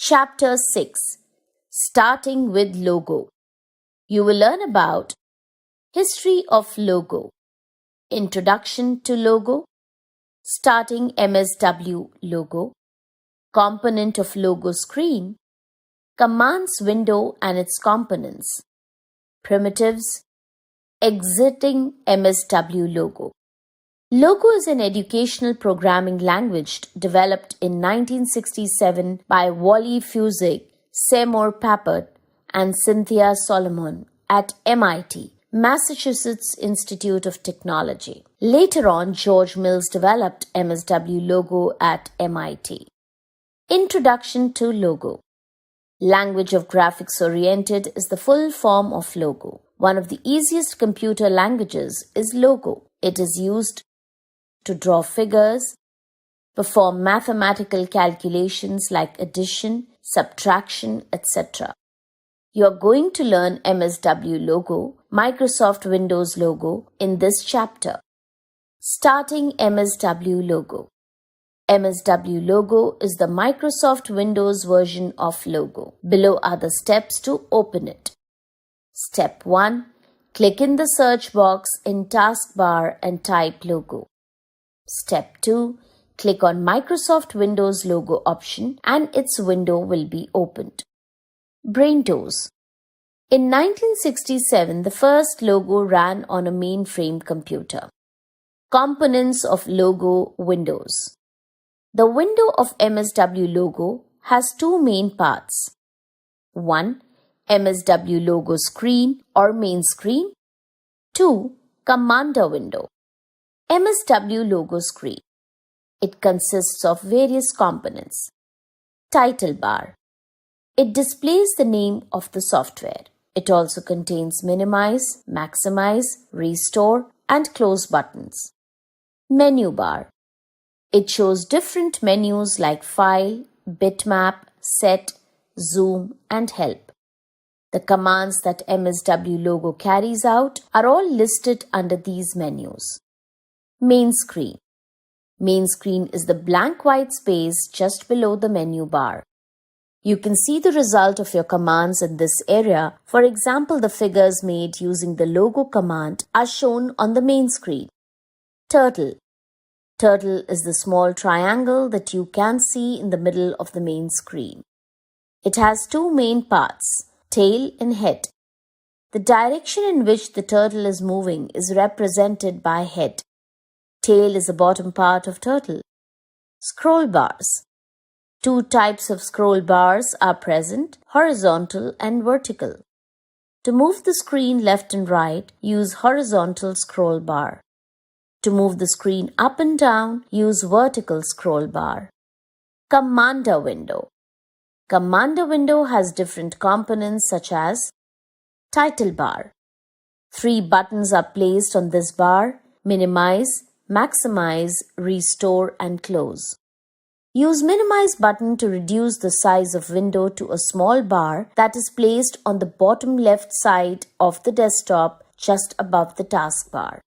Chapter 6. Starting with Logo. You will learn about History of Logo, Introduction to Logo, Starting MSW Logo, Component of Logo Screen, Commands Window and its Components, Primitives, Exiting MSW Logo. Logo is an educational programming language developed in 1967 by Wally Fusig, Seymour Papert, and Cynthia Solomon at MIT, Massachusetts Institute of Technology. Later on, George Mills developed MSW Logo at MIT. Introduction to Logo. Language of graphics oriented is the full form of Logo. One of the easiest computer languages is Logo. It is used to draw figures, perform mathematical calculations like addition, subtraction, etc. You are going to learn MSW Logo, Microsoft Windows Logo in this chapter. Starting MSW Logo. MSW Logo is the Microsoft Windows version of Logo. Below are the steps to open it. Step 1. Click in the search box in taskbar and type Logo. Step 2. Click on Microsoft Windows Logo option and its window will be opened. BrainTools. In 1967, the first Logo ran on a mainframe computer. Components of Logo Windows. The window of MSW Logo has two main parts. 1. MSW Logo screen or main screen. 2. Commander window. MSW Logo screen. It consists of various components. Title bar. It displays the name of the software. It also contains minimize, maximize, restore, and close buttons. Menu bar. It shows different menus like File, Bitmap, Set, Zoom, and Help. The commands that MSW Logo carries out are all listed under these menus. Main screen. Main screen is the blank white space just below the menu bar. You can see the result of your commands in this area. For example, the figures made using the Logo command are shown on the main screen. Turtle. Turtle is the small triangle that you can see in the middle of the main screen. It has two main parts, tail and head. The direction in which the turtle is moving is represented by head. Tail is the bottom part of turtle. Scroll bars. Two types of scroll bars are present, horizontal and vertical. To move the screen left and right, use horizontal scroll bar. To move the screen up and down, use vertical scroll bar. Commander window. Commander window has different components such as title bar. 3 buttons are placed on this bar: minimize, maximize, restore, and close. Use minimize button to reduce the size of window to a small bar that is placed on the bottom left side of the desktop just above the taskbar.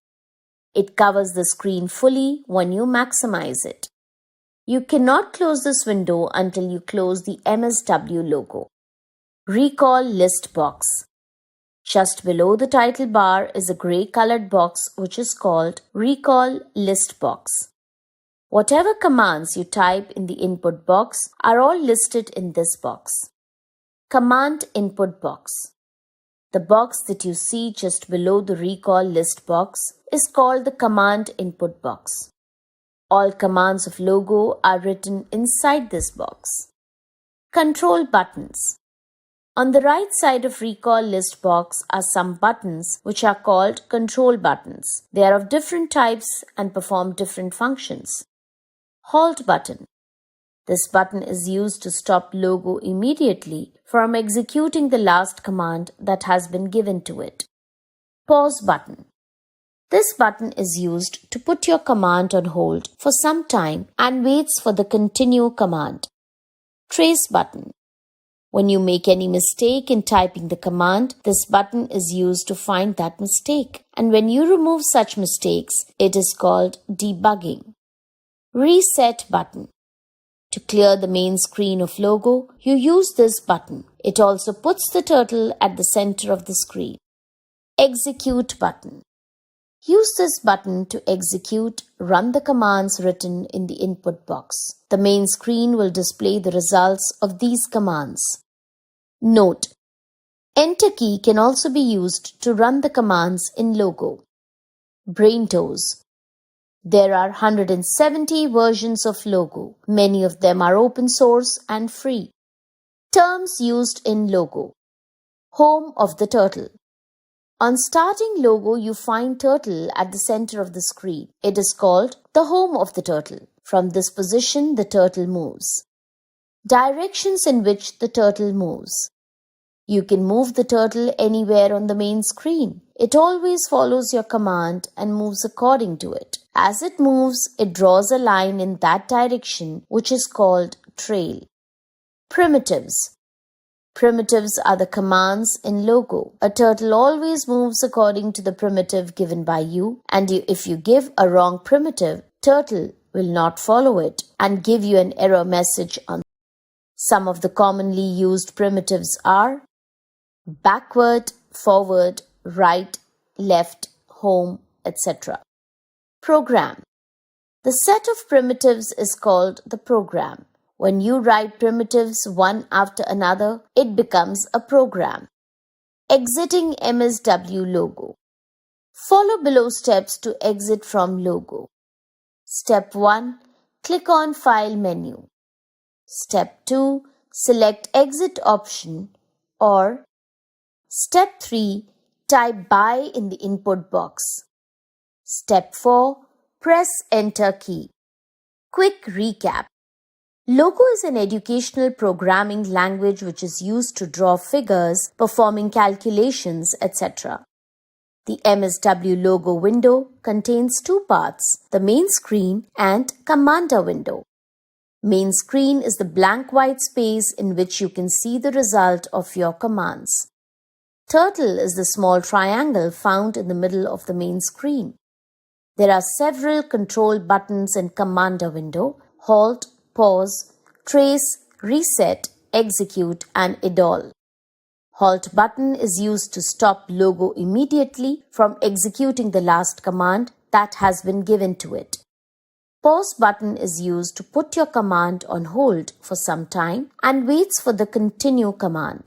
It covers the screen fully when you maximize it. You cannot close this window until you close the MSW logo. Recall list box. Just below the title bar is a gray colored box which is called Recall List Box. Whatever commands you type in the input box are all listed in this box. Command Input Box. The box that you see just below the Recall List Box is called the Command Input Box. All commands of Logo are written inside this box. Control buttons. On the right side of Recall List Box are some buttons which are called control buttons. They are of different types and perform different functions. Halt button. This button is used to stop Logo immediately from executing the last command that has been given to it. Pause button. This button is used to put your command on hold for some time and waits for the continue command. Trace button. When you make any mistake in typing the command, this button is used to find that mistake. And when you remove such mistakes, it is called debugging. Reset button. To clear the main screen of Logo, you use this button. It also puts the turtle at the center of the screen. Execute button. Use this button to run the commands written in the input box. The main screen will display the results of these commands. Note: Enter key can also be used to run the commands in Logo. Braintoes. There are 170 versions of Logo. Many of them are open source and free. Terms used in Logo. Home of the turtle. On starting Logo, you find turtle at the center of the screen. It is called the home of the turtle. From this position, the turtle moves. Directions in which the turtle moves. You can move the turtle anywhere on the main screen. It always follows your command and moves according to it. As it moves, it draws a line in that direction, which is called trail. Primitives. Primitives are the commands in Logo. A turtle always moves according to the primitive given by you, and if you give a wrong primitive, turtle will not follow it and give you an error message on. Some of the commonly used primitives are backward, forward, right, left, home, etc. Program. The set of primitives is called the program. When you write primitives one after another, it becomes a program. Exiting MSW Logo. Follow below steps to exit from Logo. Step 1. Click on File menu. Step 2. Select Exit option, or Step 3. Type Buy in the input box. Step 4. Press Enter key. Quick recap. Logo is an educational programming language which is used to draw figures, performing calculations, etc. The MSW Logo window contains two parts, the main screen and Commander window. Main screen is the blank white space in which you can see the result of your commands. Turtle is the small triangle found in the middle of the main screen. There are several control buttons in Commander window: Halt, Pause, Trace, Reset, Execute, and Idle. Halt button is used to stop Logo immediately from executing the last command that has been given to it. Pause button is used to put your command on hold for some time and waits for the continue command.